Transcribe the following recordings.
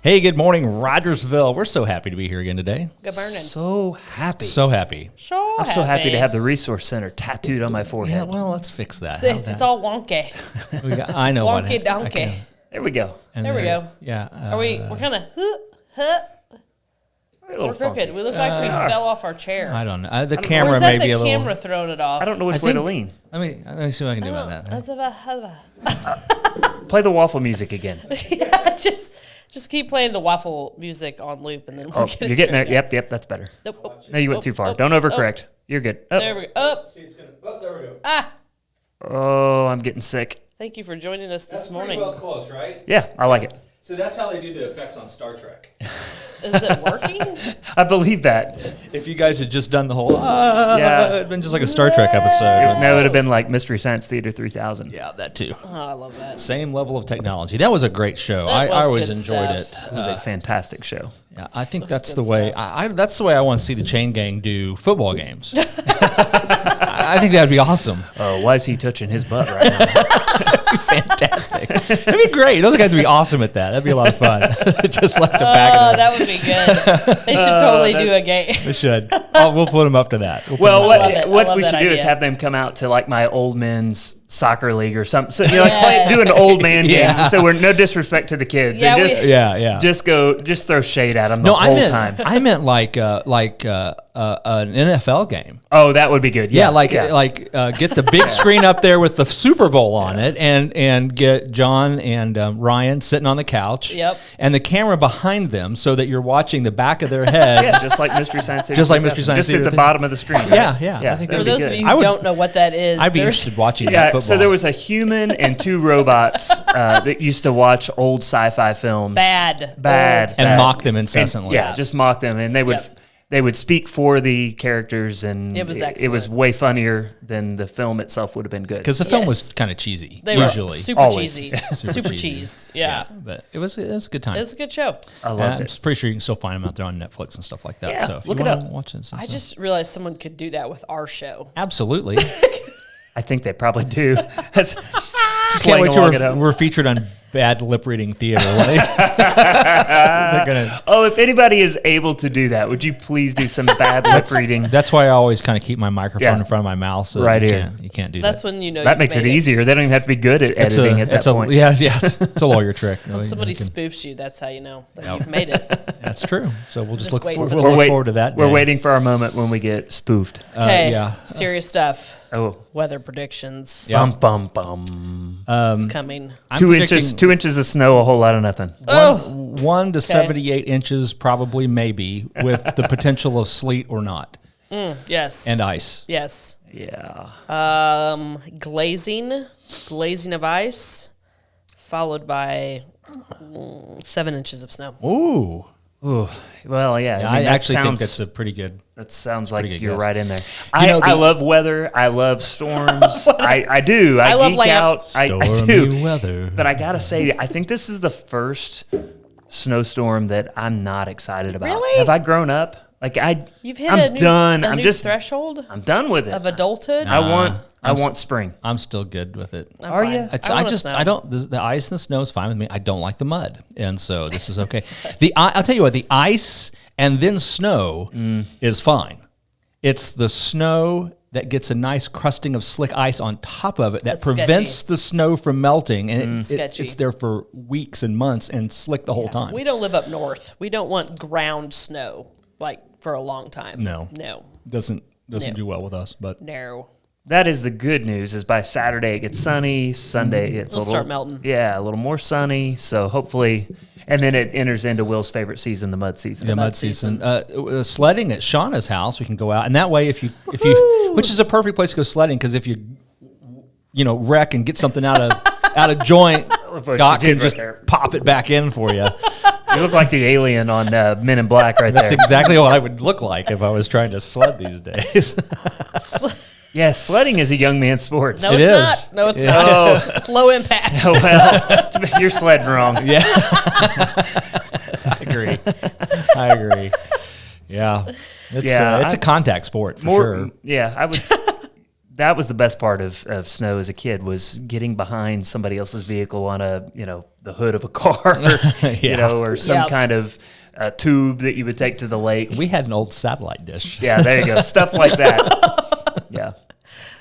Hey, good morning, Rogersville. We're so happy to be here again today. Good morning. So happy. So happy. I'm so happy to have the Resource Center tattooed on my forehead. Yeah, well, let's fix that. It's all wonky. I know what. Wonky donkey. There we go. There we go. Yeah. We're kind of, we're crooked. We look like we fell off our chair. I don't know. The Or camera is may that be a the little. camera throwing it off? I don't know which way to lean. Let me see what I can do about that. Play the waffle music again. Yeah, just keep playing the waffle music on loop, and then we'll get it You're getting there. straightened out. Yep, that's better. Nope. No, you went too far. Don't overcorrect. You're good. There we go. Up. See, it's gonna. Oh, there we go. Ah. Oh, I'm getting sick. Thank you for joining us this morning. Well close, right? Yeah, I like it. So that's how they do the effects on Star Trek. Is it working? I believe that. If you guys had just done the whole, Yeah. it'd been just like a Star Trek episode. No, it would have been like Mystery Science Theater 3000. Yeah, that too. Oh, I love that. Same level of technology. That was a great show. That I was always good enjoyed stuff. it. It was a fantastic show. Yeah, I think That's that's good the way. stuff. That's the way I want to see the Chain Gang do football games. I think that'd be awesome. Oh, why is he touching his butt right now? Fantastic. That'd be great. Those guys would be awesome at that. That'd be a lot of fun. Just like the back of Oh, their. that would be good. They should totally do a game. We should. Oh, we'll put them up to that. Well, love it. I what love we that should do is idea. have them come out to like my old men's soccer league or something. So do an Yes. old man game. Yeah. So we're no disrespect to the kids. Yeah, And just Yeah. just throw shade at them the No, whole time. I meant like an NFL game. Oh, that would be good. Yeah, get the big screen up there with the Super Bowl on it, and get John and Ryan sitting on the couch. Yep. And the camera behind them, so that you're watching the back of their heads. Yeah, just like Mystery Science Theater. Just like Mystery Science Just Theater at the bottom of the screen. Right? Yeah. I think For that'd be those good. of you I who would- don't know what that is, I'd be there's- interested watching that Yeah, football. so there was a human and two robots that used to watch old sci-fi films. Bad. And mock them incessantly. Yeah, just mock them, and they would Yep. they would speak for the characters, and It was It excellent. was way funnier than the film itself would have been good. Because the film Yes. was kind of cheesy, They usually. were super Always. cheesy. Super Super cheesy. cheese. Yeah. But it was a good time. It was a good show. I love I'm it. pretty sure you can still find them out there on Netflix and stuff like that. Yeah, So if look you it want up. to watch it, I just realized someone could do that with our show. absolutely. I think they probably do. That's Just can't wait playing along at till home. we're featured on bad lip reading theater. They're gonna. Oh, if anybody is able to do that, would you please do some bad lip reading? That's why I always kind of keep my microphone Yeah. in front of my mouth, so Right you here. Can't, you can't do That's that. when you know That you've makes it made easier. They don't even have to be good at editing at that point. Yes, it's a lawyer trick. When somebody You can- spoofs you, that's how you know that you've made it. That's true. So we'll just Just look, wait we'll for look that. forward to that. We're day. waiting for our moment when we get spoofed. Okay. yeah. Serious stuff. Oh, Weather predictions. Yeah. bum bum bum. It's coming. I'm 2 inches. predicting 2 inches of snow. A whole lot of nothing. 1 to 78 inches, probably, maybe, with the potential of sleet or not, Yes. and ice. yes. Yeah. Glazing of ice, followed by 7 inches of snow. Ooh, Ooh, well, yeah. I that actually think sounds- that's a pretty good. That sounds like good you're guess. right in there. know, I love weather. I love storms. I do. I love geek lamp. out. I Stormy do. weather. But I gotta say, I think this is the first snowstorm that I'm not excited about. Really? Have I grown up? Like You've hit I'm a new, done. a I'm new just threshold I'm done with it. of adulthood. I want spring. I'm still good with it. I'm Are fine. you? I don't. The ice and the snow is fine with me. I don't like the mud, and so this is okay. I'll tell you what. The ice and then snow is fine. It's the snow that gets a nice crusting of slick ice on top of it that That's prevents sketchy. the snow from melting, and Sketchy. it's there for weeks and months and slick the whole time. We don't live up north. We don't want ground snow like for a long time. No. doesn't No. do well with us, but No. That is the good news. Is by Saturday it gets sunny. Sunday it's It'll a little start melting. Yeah, a little more sunny. So hopefully, and then it enters into Will's favorite season, the mud season. the mud season. Sledding at Shauna's house, we can go out, and that way, if you, which is a perfect place to go sledding, because if you wreck and get something out of joint, what Doc you did can right just there. pop it back in for you. You look like the alien on Men in Black right That's there. exactly what I would look like if I was trying to sled these days. Yeah, sledding is a young man's sport. No, It it's is. not. No, it's Yeah. not. Oh. It's low impact. Well, you're sledding wrong. Yeah, I agree. Yeah, it's a contact sport for sure. Yeah, I would. That was the best part of snow as a kid, was getting behind somebody else's vehicle on the hood of a car, or some Yep. kind of tube that you would take to the lake. We had an old satellite dish. Yeah, there you go. Stuff like that. Yeah.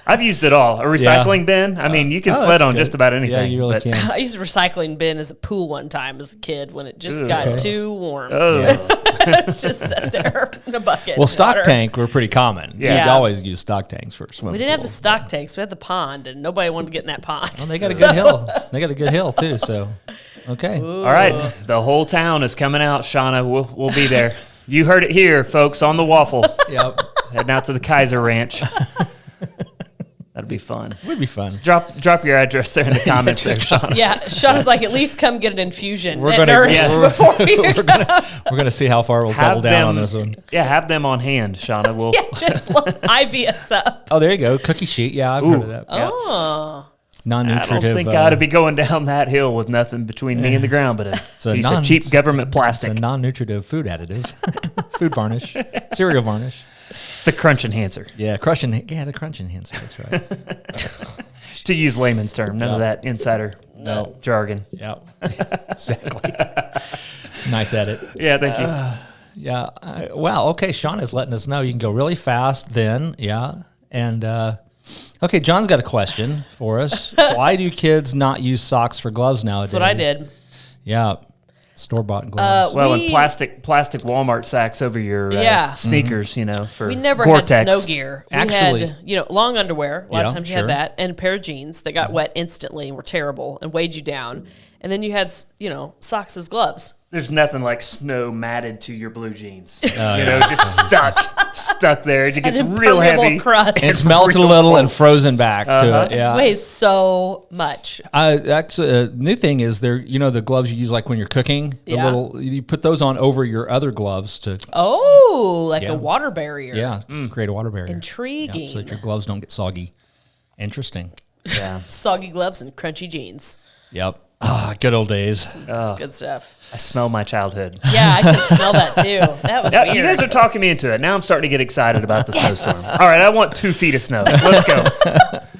I've used it all. A recycling bin. I mean, you can sled that's on good. just about anything. Yeah, you really but- can. I used a recycling bin as a pool one time as a kid when it just got too warm. Just sat there in a bucket. Well, of stock water. tank were pretty common. Yeah. You always use stock tanks for swimming. We didn't have the stock tanks. We had the pond, and nobody wanted to get in that pond. Well, they got a good hill. They got a good hill too. So, okay. All right, the whole town is coming out. Shauna, we'll be there. You heard it here, folks, on the Waffle. Yep. Heading out to the Kaiser Ranch. That'd be fun. Would be fun. Drop your address there in the comments there, Shauna. Yeah, Sean was like, at least come get an infusion. We're at gonna- Nourish yeah. before you We're gonna see how far we'll double down on this one. Yeah, have them on hand, Shauna. We'll just IV us up. Oh, there you go. Cookie sheet. Yeah, I've heard of that. yeah. Oh, I Non-nutritive. don't think I'd be going down that hill with nothing between me and the ground but a a piece of cheap government It's plastic. a non-nutritive food additive, food varnish, cereal varnish. It's the crunch enhancer, Yeah, the crunch enhancer. That's right. to use layman's term. None of Yeah. that insider jargon. Yep. Exactly. Nice edit. Yeah, thank you. Yeah. Wow. Okay. Sean is letting us know you can go really fast then. Yeah. And okay, John's got a question for us. Why do kids not use socks for gloves nowadays? that's what I did. Yeah. Store-bought gloves. Well, we- and plastic Walmart sacks over your Yeah. sneakers, for We never Gore-Tex. had snow gear. We Actually- had, long underwear. A lot Yeah, of times you sure. had that, and a pair of jeans that got wet instantly and were terrible and weighed you down. And then you had, socks as gloves. There's nothing like snow matted to your blue jeans. Just stuck there. It gets An real impermeable heavy. crust. It's melted a little and frozen back to it. It Yeah. weighs so much. Actually, a new thing is there. The gloves you use like when you're cooking. The Yeah. you put those on over your other gloves to Oh, Yeah. a water barrier. create a water barrier. Intriguing. Yeah, so that your gloves don't get soggy. Interesting. Yeah. Soggy gloves and crunchy jeans. Yep. Ah, good old days. That's good stuff. I smell my childhood. Yeah, I can smell that too. That was Yeah, weird. you guys are talking me into it. Now I'm starting to get excited about the snowstorm. All right, I want 2 feet of snow. Let's go.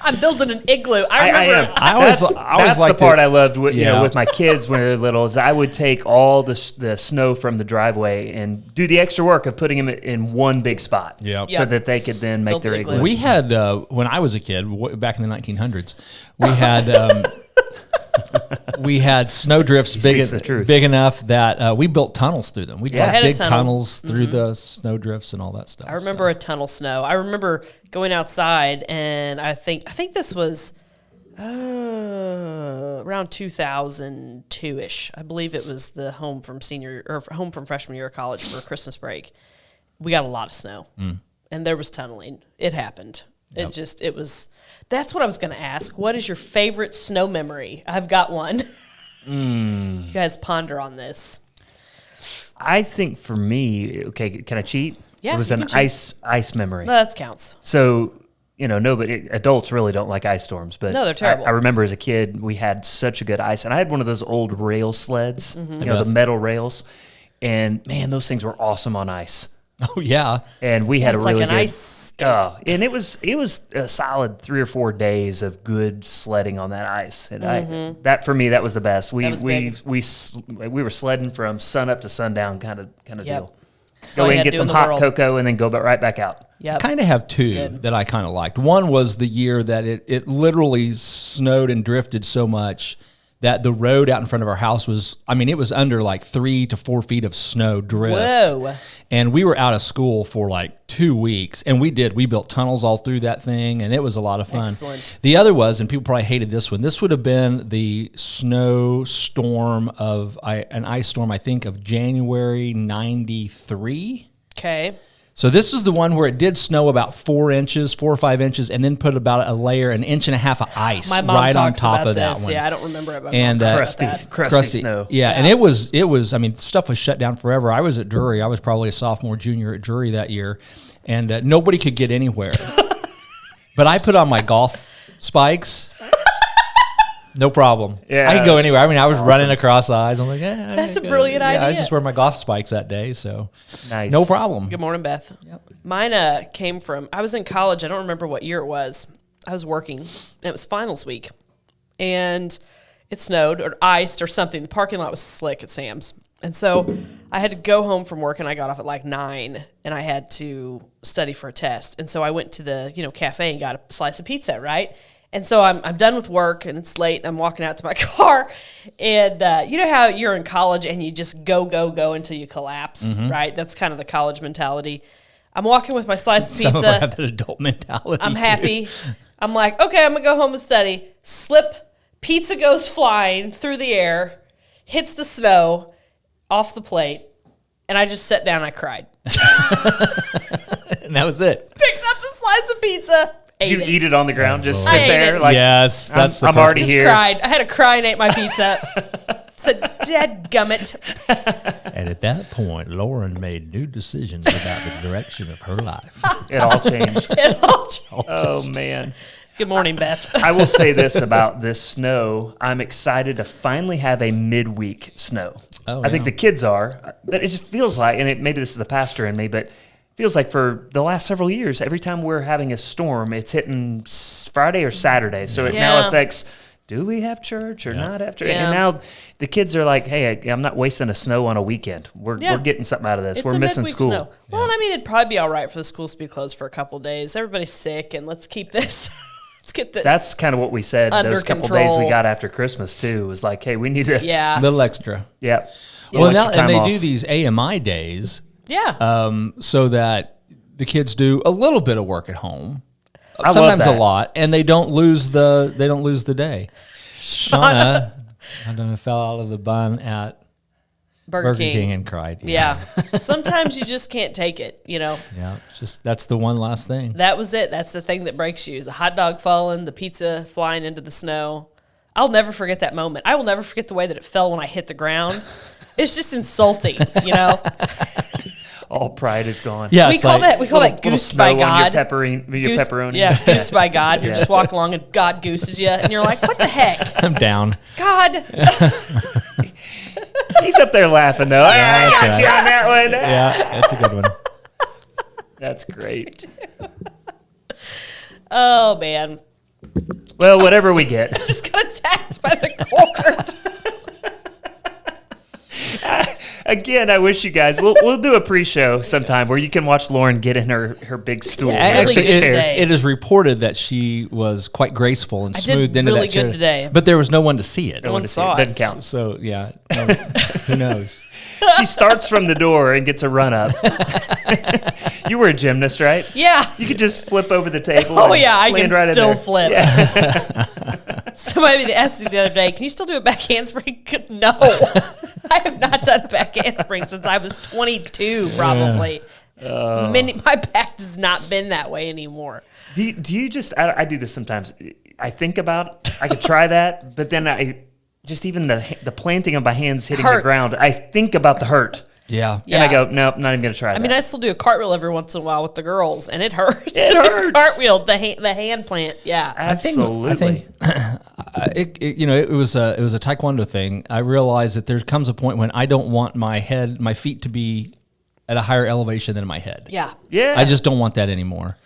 I'm building an igloo. I remember. am. I always That's liked the part it. I loved with, Yeah. with my kids when they were little, is I would take all the snow from the driveway and do the extra work of putting them in one big spot. Yep. So Yep. that they could then make Build their the igloo. igloo. We had when I was a kid back in the 1900s. We had we had snow drifts speaks the truth. big enough that we built tunnels through them. We I dug had a big tunnel. tunnels through the snow drifts and all that stuff. I remember a tunnel snow. I remember going outside, and I think this was around 2002-ish. I believe it was the home from freshman year of college for Christmas break. We got a lot of snow, and there was tunneling. It happened. It was. That's what I was going to ask. What is your favorite snow memory? I've got one. You guys ponder on this. I think for me, okay, can I cheat? Yeah, it was you an can cheat. ice memory. No, that counts. So, nobody, adults really don't like ice storms, but No, they're terrible. I remember as a kid, we had such a good ice, and I had one of those old rail sleds, Mm-hmm. the metal rails, and man, those things were awesome on ice. Oh yeah. And we had It's a really like an good, ice skate. and it was a solid 3 or 4 days of good sledding on that ice, and that for me that was the best. We was big. we were sledding from sun up to sundown, kind of Yep. deal. That's all Go you in, had to get do some in the hot world. cocoa, and then go right back out. Yep. Kind of have two good. that I kind of liked. One was the year that it literally snowed and drifted so much that the road out in front of our house was, it was under like 3 to 4 feet of snow drift. Whoa. And we were out of school for like 2 weeks, and we built tunnels all through that thing, and it was a lot of fun. Excellent. The other was, and people probably hated this one, this would have been the snowstorm of an ice storm, I think, of January 93. Okay. So this is the one where it did snow about 4 or 5 inches, and then put about an inch and a half of ice My mom right on talks top about of that this. one. Yeah, I don't remember it. But And, mom talks crusty. about that. Crusty snow. Yeah, and it was. Stuff was shut down forever. I was at Drury. I was probably a sophomore, junior at Drury that year, and nobody could get anywhere. But I put on my golf spikes. No problem. Yeah, I could go that's anywhere. I was running across the eyes. I'm like, That's a brilliant I was idea. just wearing my golf spikes that day, so Nice. no problem. Good morning, Beth. Mine came from, I was in college. I don't remember what year it was. I was working. And it was finals week. And it snowed or iced or something. The parking lot was slick at Sam's. And so I had to go home from work, and I got off at like 9, and I had to study for a test. And so I went to the cafe and got a slice of pizza, right? And so I'm done with work, and it's late, and I'm walking out to my car. And you know how you're in college and you just go until you collapse, right? That's kind of the college mentality. I'm walking with my slice of Some pizza. of them have that adult mentality. I'm too. happy. I'm like, okay, I'm going to go home and study. Slip, pizza goes flying through the air, hits the snow off the plate, and I just sat down and I cried. And that was it. Picked up the slice of pizza. Did you eat it on the ground? Just I sit ate there? it. Like, Yes, that's the I'm already Just here. cried. I had to cry and ate my pizza. Said, dadgummit. And at that point, Lauren made new decisions about the direction of her life. It all changed. It all changed. Oh, man. Good morning, Beth. I will say this about this snow. I'm excited to finally have a midweek snow. Oh, I think yeah. the kids are, but it just feels like, and maybe this is the pastor in me, but it feels like for the last several years, every time we're having a storm, it's hitting Friday or Saturday. So it now Yeah. affects, do we have church or not have church? Yeah. And now the kids are like, hey, I'm not wasting a snow on a weekend. We're getting something out of this. It's We're a missing midweek school. snow. Well, and I mean, it'd probably be all right for the schools to be closed for a couple of days. Everybody's sick, and let's keep this. Let's get this. That's kind of what we said Under those couple days we control. got after Christmas, too. Was like, hey, we need to. yeah. A little extra. Yeah. Well, now, Extra and time they off. do these AMI days Yeah. so that the kids do a little bit of work at home. I love Sometimes a that. lot, and they don't lose the day. Shauna, I don't know, fell out of the bun at Burger Burger King and cried. Yeah. Sometimes you just can't take it, Yeah, it's just that's the one last thing. That was it. That's the thing that breaks you. The hot dog falling, the pizza flying into the snow. I'll never forget that moment. I will never forget the way that it fell when I hit the ground. It's just insulting, All pride is gone. Yeah, We it's call like, that Little goosed snow by on God. your pepperoni. Yeah, goosed by God. You're just walking along and God gooses you, and you're like, what the heck? I'm down. God. He's up there laughing though. I that's got right. you on that one. Yeah, that's a good one. That's great. Oh, man. Well, whatever we get. Just got attacked by the court. Again, I wish you guys. We'll do a pre-show sometime where you can watch Lauren get in her big stool. really her Actually, big good chair. today. it is reported that she was quite graceful and I did smoothed into really that chair. good today. But there was no one to see it. No one one to see saw it. it. Doesn't count. So yeah, who knows? She starts from the door and gets a run up. You were a gymnast, right? Yeah. You could just flip over the table. Oh, and yeah, I land can right in still there. flip. Yeah. Somebody asked me the other day, can you still do a back handspring? No. I have not done a back handspring since I was 22, probably. My back has not been that way anymore. Do you just? I do this sometimes. I think about I could try that, but then I just even the planting of my hands hitting the Hurts. ground. I think about the hurt. Yeah. And I go, nope, not even going to try that. I mean, I still do a cartwheel every once in a while with the girls, and it hurts. It hurts. Cartwheel, the hand plant. Yeah. Absolutely. I think it was a taekwondo thing. I realized that there comes a point when I don't want my feet to be at a higher elevation than my head. Yeah. Yeah. I just don't want that anymore.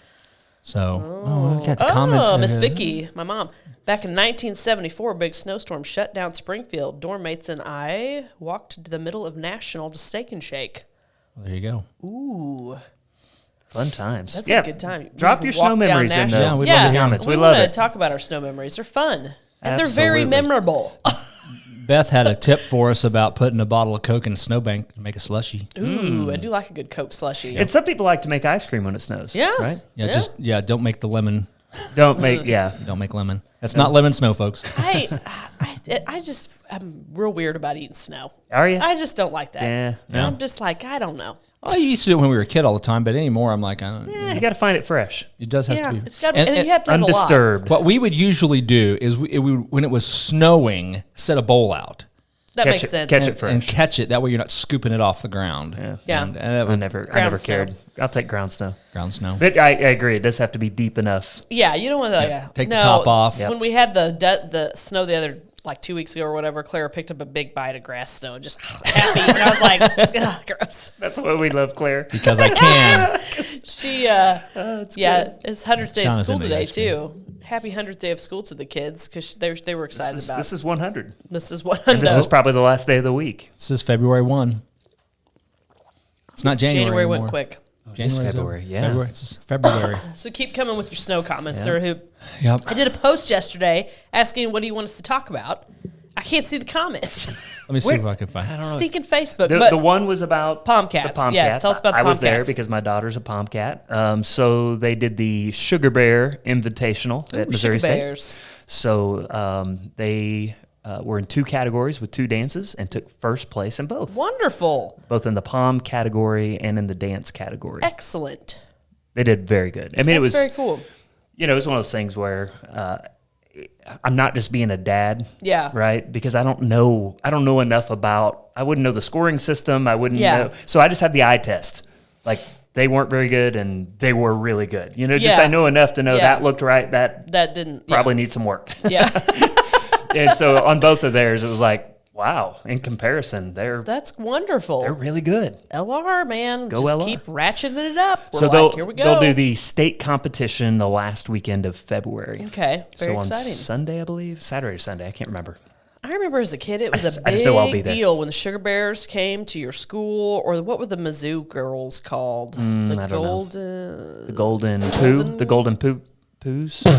So, we got the comments. Miss Vicky, my mom. Back in 1974, a big snowstorm shut down Springfield. Dorm mates and I walked to the middle of National to Steak and Shake. Well, there you go. Ooh. Fun times. That's a good time. Drop We your can walk snow down memories in National. the Yeah, comments. We we love want it. to talk about our snow memories. They're fun. And they're Absolutely. very memorable. Beth had a tip for us about putting a bottle of Coke in a snowbank to make a slushy. Ooh, I do like a good Coke slushie. And some people like to make ice cream when it snows. Yeah. Right? Yeah, don't make the lemon. Don't make, Don't make lemon. That's not lemon snow, folks. I'm real weird about eating snow. Are you? I just don't like that. Yeah. I'm just like, I don't know. I used to do it when we were a kid all the time, but anymore, I'm like, I don't. You got to find it fresh. It does have Yeah, to be. it's got, and you have to have a lot. Undisturbed. What we would usually do is when it was snowing, set a bowl out That Catch makes it- sense. catch it fresh. and catch it. That way, you're not scooping it off the ground. Yeah. And that I would never Ground snow. cared. I'll take ground snow. ground snow. But I agree. It does have to be deep enough. Yeah, you don't want to Take the top off. When we had the snow the other 2 weeks ago or whatever, Clara picked up a big bite of grass snow and just happy. And I was like, ugh, gross. That's why we love Claire. Because I can. She, it's 100th day of Shauna's school into the today ice cream. too. Happy 100th day of school to the kids because they were excited about. This is 100. This is what And this is probably the last day of the week. This is February 1. It's not January. January went anymore. quick. It's February, yeah. February. It's February. So keep coming with your snow comments, Sarah. Who Yep. I did a post yesterday asking, "What do you want us to talk about?" I can't see the comments. Let me see if I can find. Stinking Facebook. The one was about Pom cats. The pom Yes, cats. tell us about the I was pom there cats. because my daughter's a pom cat. So they did the Sugar Bear Invitational at Missouri Sugar State. Bears. So they were in two categories with two dances and took first place in both. Wonderful. Both in the pom category and in the dance category. Excellent. They did very good. I mean, it was very cool. You know, it was one of those things where I'm not just being a dad. Yeah. Right? Because I don't know enough about, I wouldn't know the scoring system. I wouldn't Yeah. know. So I just had the eye test. Like they weren't very good and they were really good. You know, just Yeah. I know enough to know Yeah. that looked right. That Didn't probably needs some work. Yeah. And so on both of theirs, it was like, wow, in comparison, they're That's wonderful. really good. LR, man. Go just LR. keep ratcheting it up. We're So like, here we go. they'll do the state competition the last weekend of February. Okay. Very so on exciting. Sunday, I believe, Saturday or Sunday, I can't remember. I remember as a kid, it was a I just know I'll be big there. deal when the Sugar Bears came to your school, or what were the Mizzou girls called? The I don't know. Golden. The Golden Poo, the Golden Poos.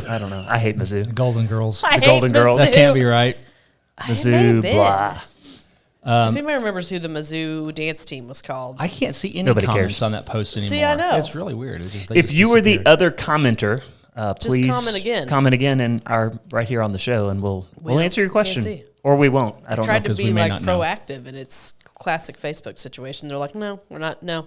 I don't know. I hate Mizzou. Golden Girls. I The hate Golden Girls. That Mizzou. can't be right. It may have Mizzou, been. blah. If anybody remembers who the Mizzou dance team was called, I can't see any Nobody comments cares. on that post anymore. See, I know. It's really weird. It's just, they If just you were the disappeared. other commenter, please comment again. and are right here on the show, and we'll answer your can't question, see. or we won't. I don't know. tried to 'cause be we may like not know. proactive, and it's classic Facebook situation. They're like, no, we're not. No.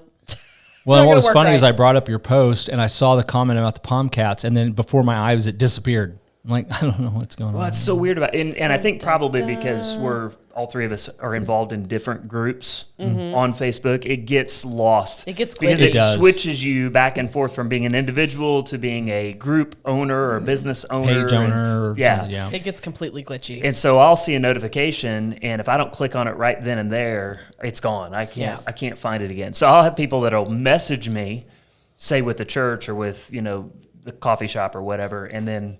Well, Not what gonna was work funny is right. I brought up your post and I saw the comment about the pom cats, and then before my eyes it disappeared. I'm like, I don't know what's going Well, on. it's so weird about it. And I think probably because we're all three of us are involved in different groups on Facebook, it gets lost. It gets because glitchy. it It does. switches you back and forth from being an individual to being a group owner or a business owner. Page owner. Or Yeah. something, yeah. It gets completely glitchy. And so I'll see a notification, and if I don't click on it right then and there, it's gone. I can't find it again. So I'll have people that'll message me, say with the church or with the coffee shop or whatever, and then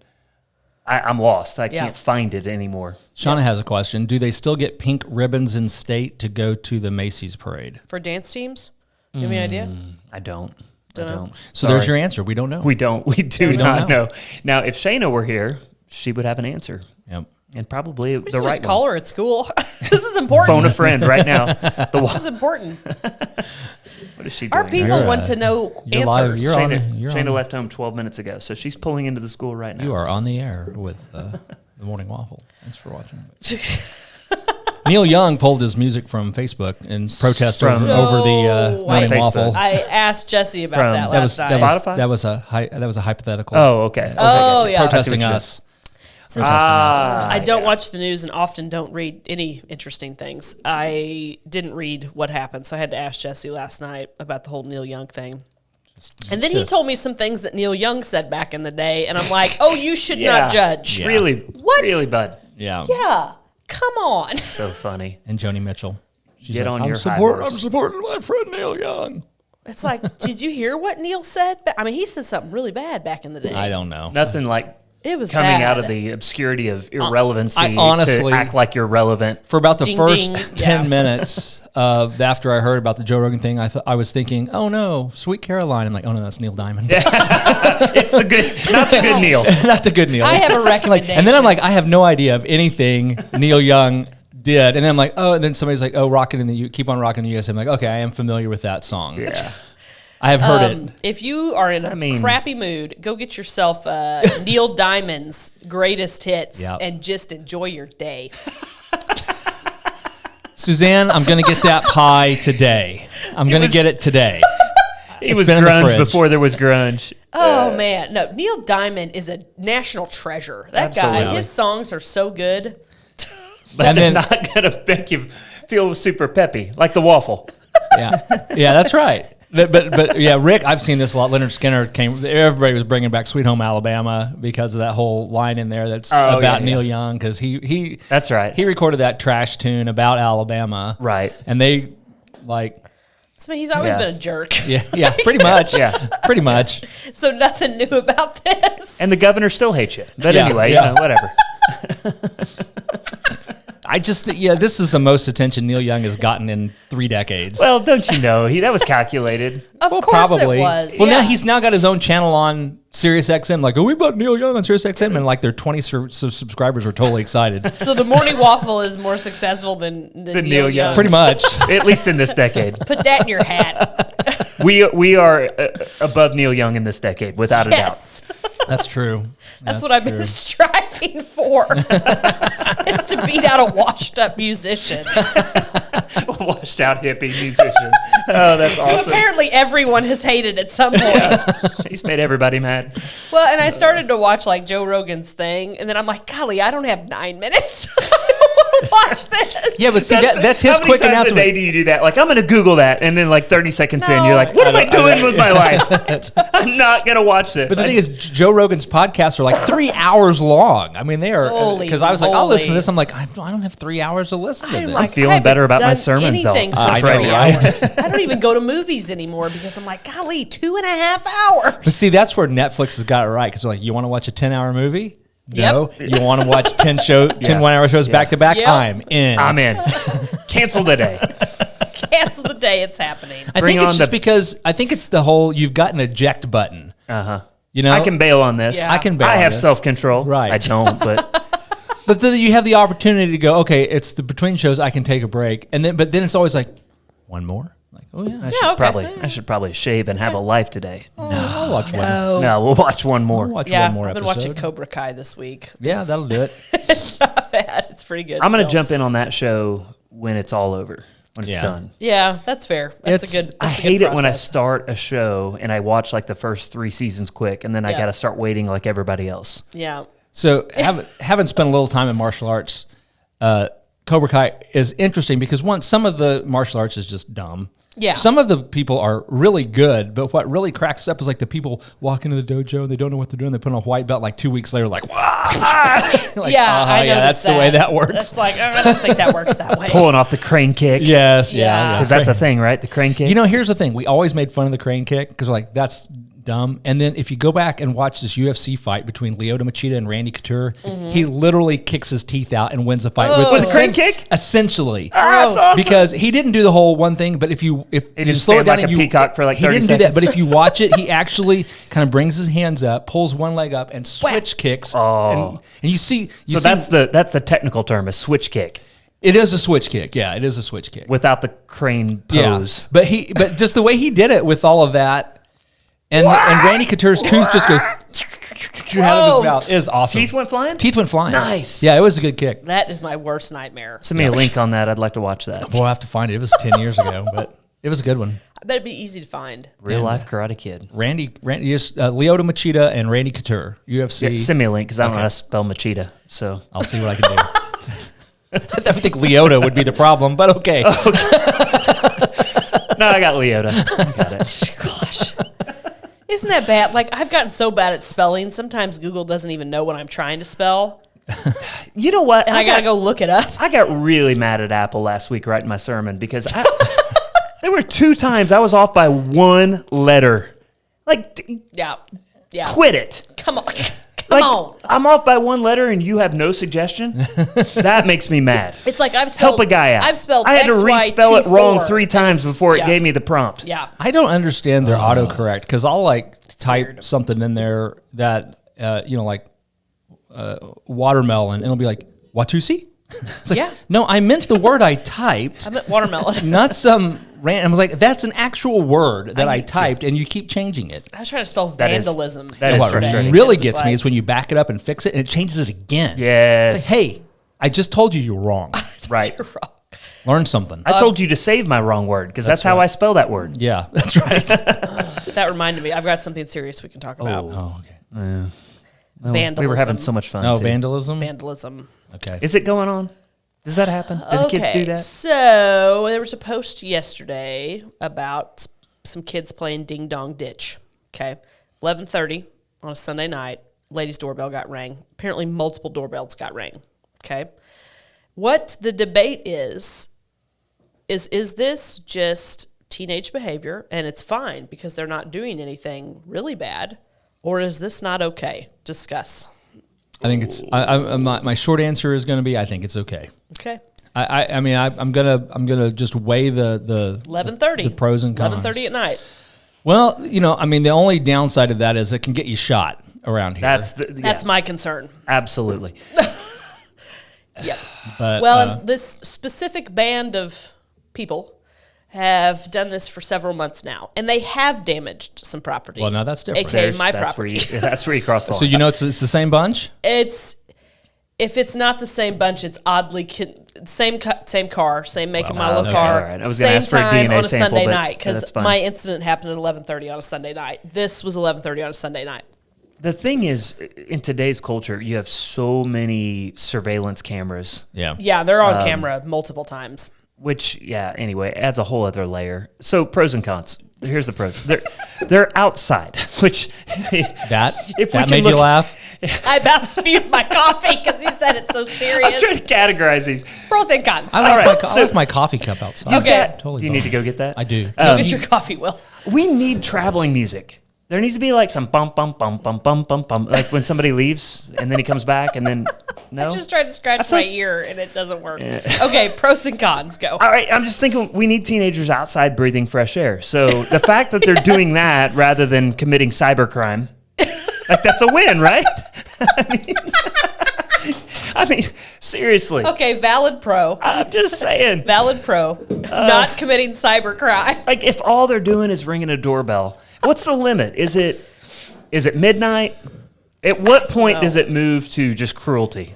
I'm lost. I can't find it anymore. Shauna has a question. Do they still get pink ribbons in state to go to the Macy's parade? For dance teams? You have any idea? I don't. Dunno. So there's your answer. We don't know. We don't. We do We not don't know. Now, if Shayna were here, she would have an answer, Yep. and probably the Just right call one. her at school. This is important. Phone a friend right now. This is important. What is she doing? Our people You're, want to know you're live. answers. You're on- Shayna left home 12 minutes ago, so she's pulling into the school right now. You are on the air with the Morning Waffle. Thanks for watching. Neil Young pulled his music from Facebook in protest over the Morning Facebook. Waffle. I asked Jesse about From- that That was last night. Spotify? that was a hypothetical. Oh, okay. Oh, gotcha. yeah. Protesting I see what you us. I don't watch the news and often don't read any interesting things. I didn't read what happened, so I had to ask Jesse last night about the whole Neil Young thing. And then he told me some things that Neil Young said back in the day, and I'm like, oh, you should not judge. Yeah. Really? What? Really, bud? Yeah. Yeah. Come on. So funny. And Joni Mitchell. She's Get like, on your high horse. I'm supporting my friend Neil Young. It's like, did you hear what Neil said? I mean, he said something really bad back in the day. I don't know. Nothing like It was coming bad. out of the obscurity of irrelevancy I honestly- to act like you're relevant. For about the Ding, first ding. 10 Yeah. minutes after I heard about the Joe Rogan thing, I was thinking, oh no, Sweet Caroline. I'm like, oh no, that's Neil Diamond. It's the good, not the good Neil. Not the good Neil. I have a recommendation. And then I'm like, I have no idea of anything Neil Young did. And then I'm like, oh, and then somebody's like, oh, Rockin' in the Keep on Rockin' in the USA. I'm like, okay, I am familiar with that song. Yeah. I have heard it. If you are in a crappy mood, go get yourself Neil Diamond's greatest hits Yep. and just enjoy your day. Suzanne, I'm going to get that pie today. I'm going to get it today. It was been in the grunge fridge. before there was grunge. Oh, man. No, Neil Diamond is a national treasure. That guy, Absolutely. his songs are so good. But And they're then- not going to make you feel super peppy, like the waffle. Yeah, that's right. But yeah, Rick, I've seen this a lot. Leonard Skinner everybody was bringing back Sweet Home Alabama because of that whole line in there that's about Neil Young, because he That's right. he recorded that trash tune about Alabama, Right. And they like So he's always Yeah. been a jerk. yeah, pretty much, Yeah. pretty much. So nothing new about this. And the governor still hates you. But Yeah, anyway, yeah. whatever. This is the most attention Neil Young has gotten in 3 decades. Well, don't you know? That was calculated. of Well, course probably. it was. Well, yeah. now he's now got his own channel on Sirius XM. Like, oh, we bought Neil Young on Sirius XM, and like their 20 subscribers are totally excited. So the Morning Waffle is more successful than Neil Neil Young. Young. Pretty much. At least in this decade. Put that in your hat. We are above Neil Young in this decade, without a doubt. Yes. That's true. That's what I've been striving for. Is to beat out a washed up musician. Washed out hippie musician. Oh, that's awesome. Apparently everyone has hated at some point. He's made everybody mad. Well, and I started to watch like Joe Rogan's thing, and then I'm like, golly, I don't have 9 minutes. I don't want to watch this. Yeah, but see, that's his how many quick times announcement. a day do you do that? Like, I'm going to Google that, and then like 30 seconds in, No. you're like, what am I doing with my life? I'm not going to watch this. But the thing is, Joe Rogan's podcasts are like 3 hours long. I mean, they are, Holy because I was like, I'll listen to moly. this. I'm like, I don't have 3 hours to listen to I'm this. like, feeling I haven't better about my done sermons, though. anything for I know, 3 right? hours. I don't even go to movies anymore because I'm like, golly, 2.5 But hours. see, that's where Netflix has got it right, because they're like, you want to watch a 10-hour movie? No. Yep. You want to watch 10 1-hour shows back to back? Yep. I'm in. I'm in. Cancel today. Cancel the day it's happening. I Bring think it's on just the- because I think it's the whole you've got an eject button. You know, I can bail on this. Yeah. I can bail I on have this. self-control. Right. I don't, but But then you have the opportunity to go, okay, it's the between shows, I can take a break. And then, but then it's always like, one more? Like, oh yeah, I should probably shave and have a life today. I'll watch one. No, we'll watch one more. I'll watch Yeah, one more I've been episode. watching Cobra Kai this week. Yeah, that'll do it. It's not bad. It's pretty good. I'm going to still. jump in on that show when it's all over, when it's Yeah. done. Yeah, that's fair. That's It's- a good. I That's a hate good it when I process. start a show and I watch like the first 3 seasons quick, and then I Yeah. got to start waiting like everybody else. Yeah. So having spent a little time in martial arts, Cobra Kai is interesting because some of the martial arts is just dumb. Yeah. Some of the people are really good, but what really cracks up is like the people walk into the dojo and they don't know what they're doing. They put on a white belt, like 2 weeks later, like, like, Yeah, I yeah, that's noticed the way that works. That's like I don't think that works that way. Pulling off the crane kick. Yes, Yeah. yeah. Because that's a thing, right? The crane kick. You know, here's the thing. We always made fun of the crane kick because we're like, that's dumb. And then if you go back and watch this UFC fight between Lyoto Machida and Randy Couture, he literally kicks his teeth out and wins the fight With a crane kick? Essentially. Gross. Because he didn't do the whole one thing, but if you didn't slow it stand down like and a peacock for like he 30 didn't do that. seconds. But if you watch it, he actually kind of brings his hands up, pulls one leg up, and switch kicks. And you see, so that's the technical term, a switch kick, it is a switch kick. Yeah, it is a switch kick. without the crane Yeah. pose. But just the way he did it with all of that, and Randy Couture's tooth just goes out of his mouth is awesome. Teeth went flying? Teeth went flying. Nice. Yeah, it was a good kick. That is my worst nightmare. Send me a link on that. I'd like to watch that. We'll have to find it. It was 10 years ago, but it was a good one. bet it'd be easy to find. Real life Karate Kid. Randy, just Lyoto Machida and Randy Couture, UFC. Yeah, send me a link because I don't know how to spell Machida. So I'll see what I can do. I think Lyoto would be the problem, but okay. No, I got Lyoto. I got it. Gosh. Isn't that bad? Like, I've gotten so bad at spelling, sometimes Google doesn't even know what I'm trying to spell. You know what? And I got to go look it up. I got really mad at Apple last week writing my sermon because there were 2 times I was off by 1 letter. Like, Yeah. quit it. Come on. Like, Come on. I'm off by 1 letter and you have no suggestion? That makes me mad. It's like I've spelled. Help a guy out. I've spelled. I had to respell it wrong 3 times before it Yeah. gave me the prompt. Yeah. I don't understand their autocorrect because I'll type something in there that watermelon, and it'll be like Watusi. It's like, Yeah. no, I meant the word I typed, I meant watermelon. not some random. I was like, that's an actual word that I typed, and you keep changing it. I was trying to spell That is- vandalism. that is What frustrating. really It was gets me like- is when you back it up and fix it, and it changes it again. Yes. It's like, hey, I just told you were wrong. Right. You're wrong. Learn something. I told you to save my wrong word because that's how I spell that word. Yeah, that's right. That reminded me. I've got something serious we can talk about. Oh, okay. Vandalism. We were having so much fun. No, too. vandalism. Vandalism. Okay. Is it going on? Does that happen? Do the kids do that? So there was a post yesterday about some kids playing Ding Dong Ditch. Okay, 11:30 on a Sunday night, lady's doorbell got rang. Apparently, multiple doorbells got rang. Okay, what the debate is this just teenage behavior and it's fine because they're not doing anything really bad, or is this not okay? Discuss. I think it's. My short answer is going to be I think it's okay. Okay. I mean I'm gonna just weigh the 11:30. the pros and cons. 11:30 at night. Well, I mean the only downside of that is it can get you shot around here. That's my concern. Absolutely. Yep. But, Well, and this specific band of people have done this for several months now, and they have damaged some property. Well, now that's different. AKA my That's property. that's where you cross the line. So it's the same bunch. If it's not the same bunch, it's oddly same car, same make and model of okay, car. all right. I was gonna same ask for a time DNA on a sample, Sunday but night that's because fine. my incident happened at 11:30 on a Sunday night. This was 11:30 on a Sunday night. The thing is, in today's culture, you have so many surveillance cameras, Yeah. Yeah, they're on camera multiple times. which, anyway, adds a whole other layer. So pros and cons. Here's the pros. They're outside, which That If we that can made you look- laugh. I about spewed my coffee because he said it's so I'm serious. trying to categorize these. Pros and cons. I right, left my coffee cup outside. Okay. Totally. Do you need to go get that? I do. Go get your coffee, Will. We need traveling music. There needs to be like some bum bum bum bum bum bum bum, like when somebody leaves and then he comes back and then no. I just tried to scratch my ear and it doesn't work. Okay, pros and cons, go. All right, I'm just thinking we need teenagers outside breathing fresh air. So the fact that they're doing that rather than committing cybercrime, like that's a win, right? I mean, seriously. Okay, valid pro. I'm just saying. Valid pro. Not committing cybercrime. Like if all they're doing is ringing a doorbell, what's the limit? Is it midnight? At what point know. does it move to just cruelty?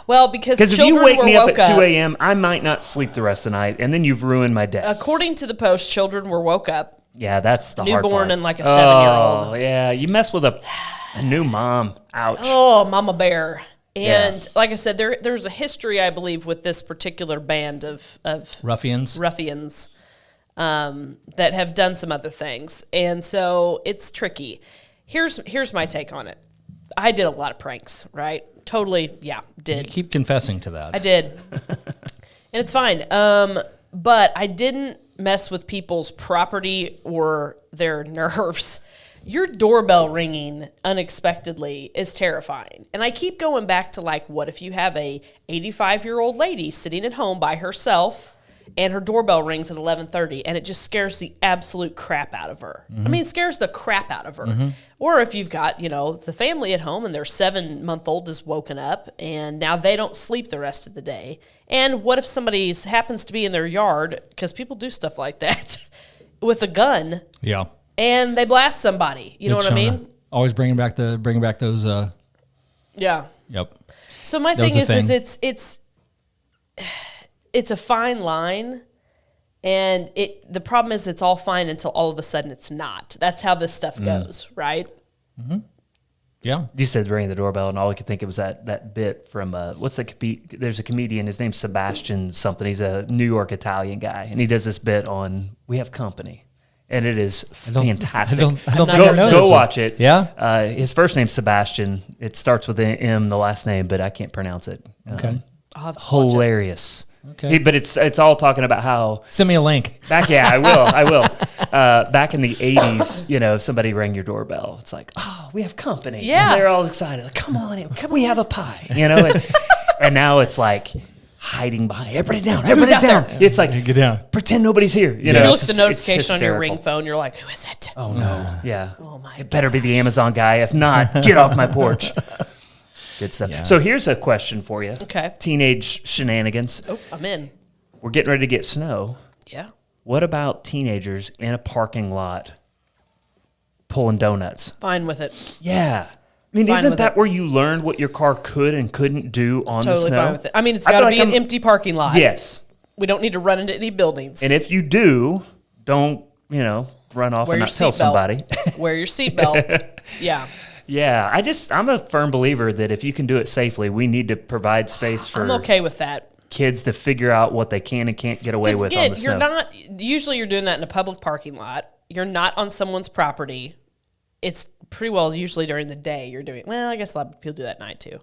Well, because Because if children you wake were me up woke at 2 a.m., I might not sleep the rest of the night, and then you've ruined my day. According to the post, children were woke up. Yeah, that's the hard part. Newborn and like a 7-year-old. Oh, yeah. You mess with a new mom. Ouch. Oh, mama bear. And Yeah. like I said, there's a history, I believe, with this particular band of Ruffians. ruffians that have done some other things. And so it's tricky. Here's my take on it. I did a lot of pranks, right? Totally, You did. keep confessing to that. I did. And it's fine. But I didn't mess with people's property or their nerves. Your doorbell ringing unexpectedly is terrifying. And I keep going back to like, what if you have a 85-year-old lady sitting at home by herself and her doorbell rings at 11:30 and it just scares the absolute crap out of her. I mean, it scares the crap out of her. Or if you've got, the family at home and their 7-month-old is woken up and now they don't sleep the rest of the day. And what if somebody happens to be in their yard, because people do stuff like that, with a gun Yeah. and they blast somebody. You know what I mean? Always bringing back those. Yeah. Yep. So my That was thing the is thing. it's a fine line, And the problem is it's all fine until all of a sudden it's not. That's how this stuff goes, right? Mm-hmm. Yeah. You said ring the doorbell, and all I could think of was that bit from there's a comedian. His name's Sebastian something. He's a New York Italian guy, and he does this bit on "We Have Company," and it is fantastic. I don't think I know Go this watch it. Yeah. His first name's Sebastian. It starts with an M, the last name, but I can't pronounce it. Okay. I'll have to watch it. Hilarious. Okay. But it's all talking about how Send me a link. I will. Back in the 80s, if somebody rang your doorbell, it's like, oh, we have company. Yeah. And they're all excited. Like, come on in. We have a pie. And now it's like hiding behind. Everybody down. Everybody out down. there? It's like, Get down. pretend nobody's here. You look at it's the notification on your hysterical. ring phone, you're like, who is it? Oh, no. Yeah. Oh, my It better be the Amazon guy. If not, get off my porch. Good stuff. Yeah. So here's a question for you. Okay. Teenage shenanigans. Oh, I'm in. We're getting ready to get snow. Yeah. What about teenagers in a parking lot pulling donuts? Fine with it. Yeah. I mean, Fine isn't with that it. where you learned what your car could and couldn't do on the Totally snow? fine with it. I mean, it's I got feel to like be an I'm- empty parking lot. Yes. We don't need to run into any buildings. And if you do, don't, run off Wear and your not tell seatbelt. somebody. Wear your seatbelt. Yeah. Yeah. I'm a firm believer that if you can do it safely, we need to provide space for I'm okay with that. kids to figure out what they can and can't get away Because with again, on the snow. usually you're doing that in a public parking lot. You're not on someone's property. It's pretty well usually during the day you're doing, well, I guess a lot of people do that at night too.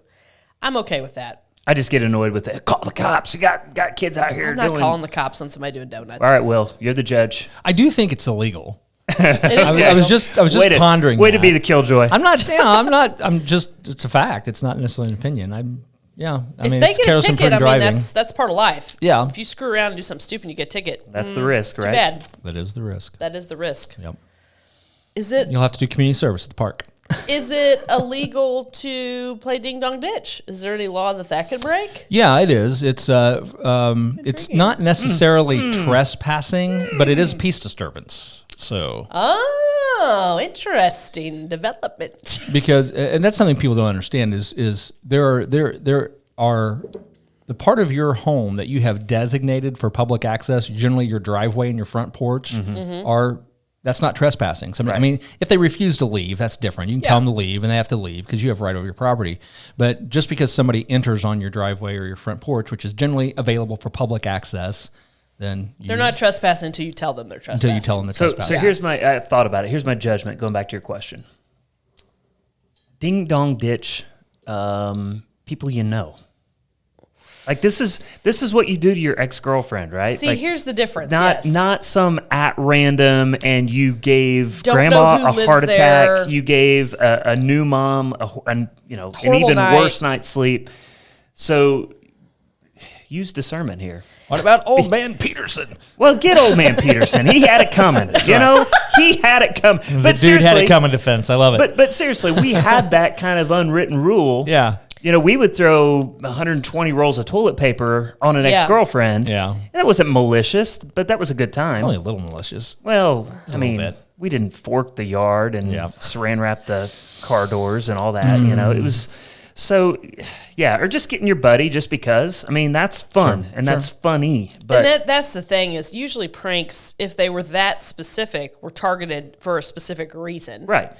I'm okay with that. I just get annoyed with it. Call the cops. You got kids out here I'm not doing. calling the cops on somebody doing donuts. All right, Will, you're the judge. I do think it's illegal. It is I was just pondering. Way to that. be the killjoy. I'm just, it's a fact. It's not necessarily an opinion. I mean, If they it's get a careless ticket, imprudent driving. that's part of life. Yeah. If you screw around and do something stupid and you get a ticket, That's the risk, too right? bad. That is the risk. That is the risk. Yep. Is it You'll have to do community service at the park. is it illegal to play ding dong ditch? Is there any law that could break? Yeah, it is. It's not necessarily trespassing, but it is peace disturbance. So Oh, interesting development. because and that's something people don't understand is there are the part of your home that you have designated for public access, generally your driveway and your front porch, are that's not trespassing. I mean, if they refuse to leave, that's different. You can tell them to leave, and they have to leave because you have right over your property. But just because somebody enters on your driveway or your front porch, which is generally available for public access, then They're not trespassing until you tell them they're trespassing. until you tell them they're So trespassing. here's I thought about it. Here's my judgment. Going back to your question, ding dong ditch, people you know. Like this is what you do to your ex-girlfriend, right? See, like, here's the difference. Not some at random, and you gave Don't know grandma who a lives heart there. attack. You gave a new mom an Horrible even night. worse night's sleep. So use discernment here. What about old man Peterson? Well, get old man Peterson. He had it coming. He had it coming. But The dude had seriously, it coming defense. I love it. But seriously, we had that kind of unwritten rule. yeah. We would throw 120 rolls of toilet paper on an Yeah. ex-girlfriend. Yeah. And that wasn't malicious, but that was a good time. Only a little malicious. Well, I mean, bit. we didn't fork the yard and Yeah. saran wrap the car doors and all that. It was so, yeah. Or just getting your buddy just because. I mean, that's fun and that's funny. But And that's the thing is usually pranks, if they were that specific, were targeted for a specific reason. right.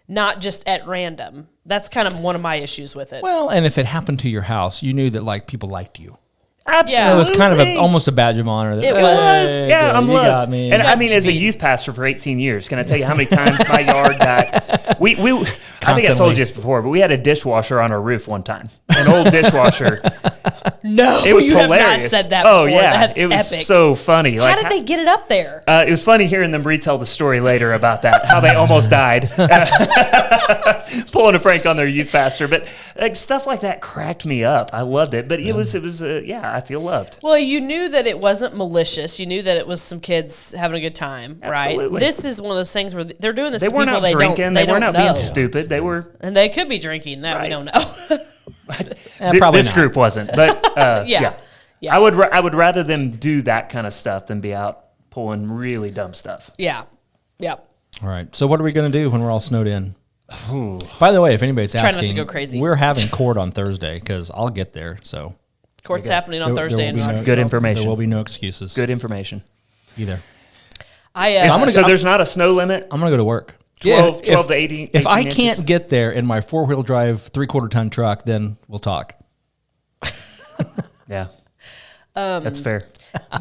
Not just at random. That's kind of one of my issues with it. Well, and if it happened to your house, you knew that like people liked you. Absolutely. So it was kind of almost a badge of honor. That, It It was. "Hey, Yeah, dude, I'm you loved. got me." And I got mean, as a TV. youth pastor for 18 years, can I tell you how many times my yard got? I think I told Constantly. you this before, but we had a dishwasher on our roof one time. An old dishwasher. no, It was you hilarious. have not said that Oh before. yeah, That's it was epic. so funny. How did they get it up there? It was funny hearing them retell the story later about that, how they almost died pulling a prank on their youth pastor. But like stuff like that cracked me up. I loved it. But it was I feel loved. Well, you knew that it wasn't malicious. You knew that it was some kids having a good time, Absolutely. right? This is one of those things where they're doing this They to weren't people out they drinking. don't, They they weren't don't out being know. stupid. They were. And they could be drinking. That we Right. don't know. Probably This not. group wasn't. But Yeah. I would rather them do that kind of stuff than be out pulling really dumb stuff. yeah. Yeah. All right. So what are we going to do when we're all snowed in? By the way, if anybody's Try not to asking, go crazy. we're having court on Thursday because I'll get there. So Court's happening on There Thursday will in be no- Rogersville. Good information. there will be no excuses. Good information. either. So there's not a snow limit? I'm going to go to work. 12 to 18 If I inches? can't get there in my 4-wheel drive 3/4 ton truck, then we'll talk. Yeah. That's fair.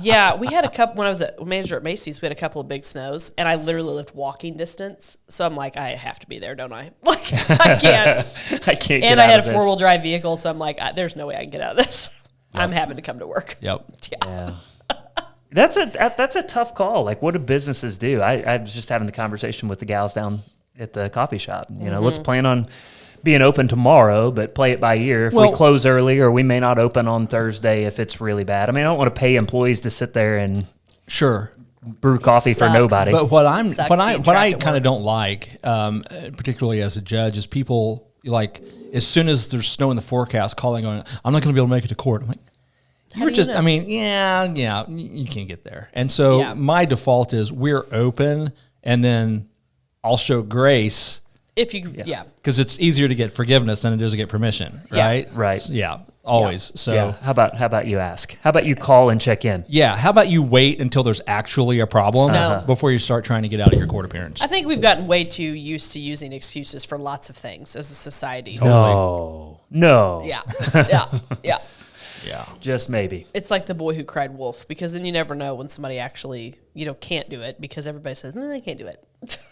Yeah, we had a couple when I was a manager at Macy's. We had a couple of big snows, and I literally lived walking distance. So I'm like, I have to be there, don't I? Like, I can't. I can't. And I had a 4-wheel drive vehicle, so I'm like, there's no way I can get out of this. I'm having to come to work. Yep. Yeah. That's a tough call. Like, what do businesses do? I was just having the conversation with the gals down at the coffee shop. You know, let's plan on being open tomorrow, but play it by ear. If we close early, or we may not open on Thursday if it's really bad. I mean, I don't want to pay employees to sit there and brew coffee for nobody. But what I at kind work. of don't like, particularly as a judge, is people like as soon as there's snow in the forecast, calling on, I'm not going to be able to make it to court. I'm like, you can't get there. And so my default is we're open, and then I'll show grace. If you, because it's easier to get forgiveness than it is to get permission, right? Right. So, always. So yeah. How about you ask? How about you call and check in? Yeah. How about you wait until there's actually a problem Snow. before you start trying to get out of your court appearance? I think we've gotten way too used to using excuses for lots of things as a society. No. Yeah. Yeah. Just maybe. It's like the boy who cried wolf, because then you never know when somebody actually, can't do it, because everybody says, they can't do it.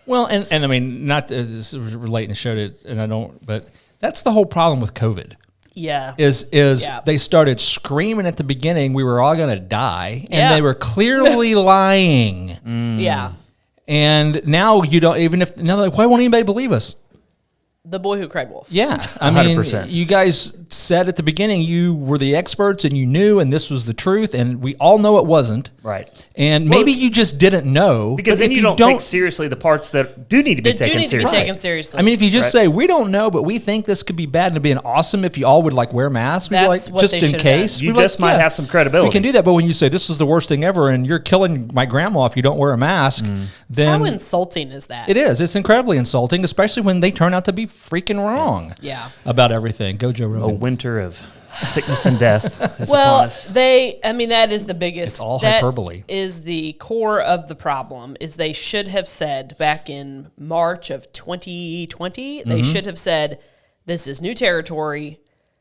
Well, and I mean, not to this is relating to showed it, and I don't, but that's the whole problem with COVID. Yeah. Is they started screaming at the beginning we were all going to die, and Yeah. they were clearly lying. Yeah. And now you don't, even if, now they're like, why won't anybody believe us? The boy who cried wolf. Yeah. I mean, 100%. you guys said at the beginning you were the experts and you knew, and this was the truth, and we all know it wasn't. Right. And maybe you just didn't know. Because but then if you don't take seriously the parts that do need to be They do taken need to seriously. be taken seriously. I mean, if you just say, we don't know, but we think this could be bad, and it'd be awesome if you all would like wear masks, we'd be That's like, what just they in should've case. done. You we'd be just like, might have some credibility. We can do that, but when you say this is the worst thing ever and you're killing my grandma if you don't wear a mask, then How insulting is that? it is. It's incredibly insulting, especially when they turn out to be freaking wrong about everything. Go Joe Rogan. A winter of sickness and death is Well, upon us. that is the biggest. It's all that hyperbole. Is the core of the problem. Is they should have said back in March of 2020, they should have said, this is new territory.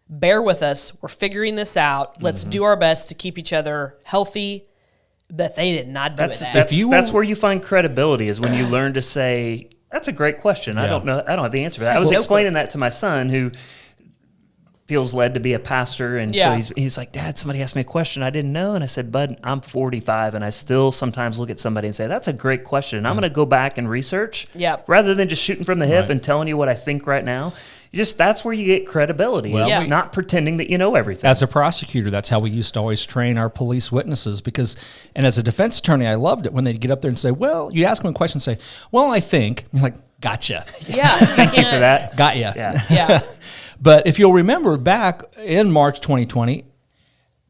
Bear with us. We're figuring this out. Let's do our best to keep each other healthy. But they did not do that. That's where you find credibility, is when you learn to say, that's a great question. I don't know. I don't have the answer for that. I was explaining that to my son, who feels led to be a pastor. And so he's like, Dad, somebody asked me a question I didn't know. And I said, Bud, I'm 45, and I still sometimes look at somebody and say, that's a great question. And I'm going to go back and research rather than just shooting from the hip and telling you what I think right now. That's where you get credibility. It's not pretending that you know everything. As a prosecutor, that's how we used to always train our police witnesses, and as a defense attorney, I loved it when they'd get up there and say, well, you ask them a question and say, well, I think. You're like, gotcha. Yeah. Thank you for that. Got ya. Yeah. But if you'll remember back in March 2020,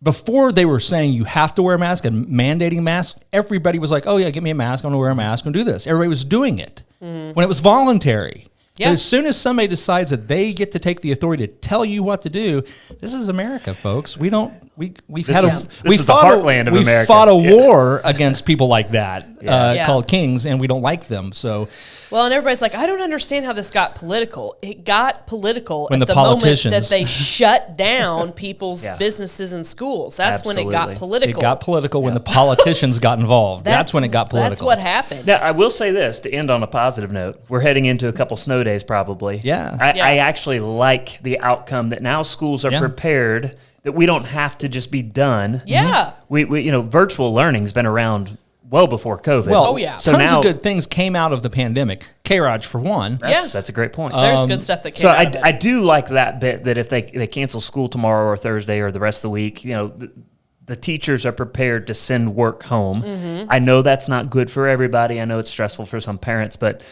before they were saying you have to wear a mask and mandating masks, everybody was like, oh yeah, get me a mask. I'm going to wear a mask. I'm going to do this. Everybody was doing it when it was voluntary. Yeah. But as soon as somebody decides that they get to take the authority to tell you what to do, this is America, folks. We've This had is the fought heartland of America. We fought a war against people like that called kings, and we don't like them. So, well, and everybody's like, I don't understand how this got political. It got political When at the the moment politicians- that they shut down people's businesses and schools. That's when it got Absolutely. political. it got political when the politicians got involved. That's when it got political. That's what happened. Now, I will say this to end on a positive note. We're heading into a couple snow days probably. Yeah. I actually like the outcome that now schools are prepared, that we don't have to just be done. Yeah. We virtual learning's been around well before COVID. Well, so tons now, of good things came out of the pandemic. K-ROG, for one. That's a great point. There's good stuff that came So out of it. I do like that bit, that if they cancel school tomorrow or Thursday or the rest of the week, the teachers are prepared to send work home. I know that's not good for everybody. I know it's stressful for some parents, but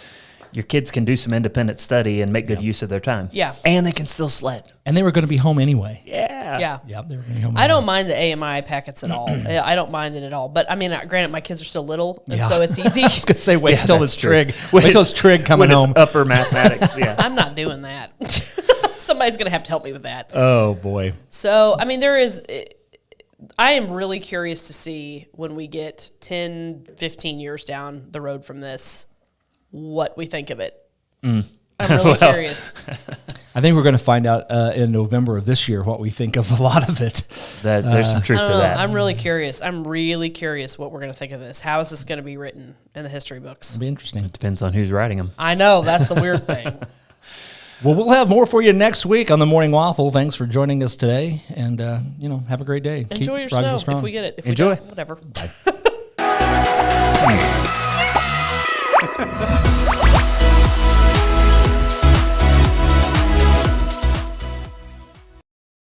your kids can do some independent study and make good use of their time. Yeah. And they can still sled. And they were going to be home anyway. Yeah. Yeah. Yeah, they were going to be home I don't anyway. mind the AMI packets at all. I don't mind it at all. But I mean, granted, my kids are still little, and Yeah. so it's easy. I was going to say, wait till that's it's true. trig. When Wait till it's trig coming when home. It's upper mathematics. Yeah. I'm not doing that. Somebody's going to have to help me with that. Oh, boy. So, I mean, there is I am really curious to see when we get 10, 15 years down the road from this, what we think of it. I'm really curious. I think we're going to find out in November of this year what we think of a lot of it. There's some truth to that. I'm really curious. I'm really curious what we're going to think of this. How is this going to be written in the history books? It'll be interesting. It depends on who's writing them. I know. That's the weird thing. Well, we'll have more for you next week on the Morning Waffle. Thanks for joining us today, and have a great day. Enjoy your Rogersville snow strong. if we get it. If Enjoy. We don't, whatever. Bye.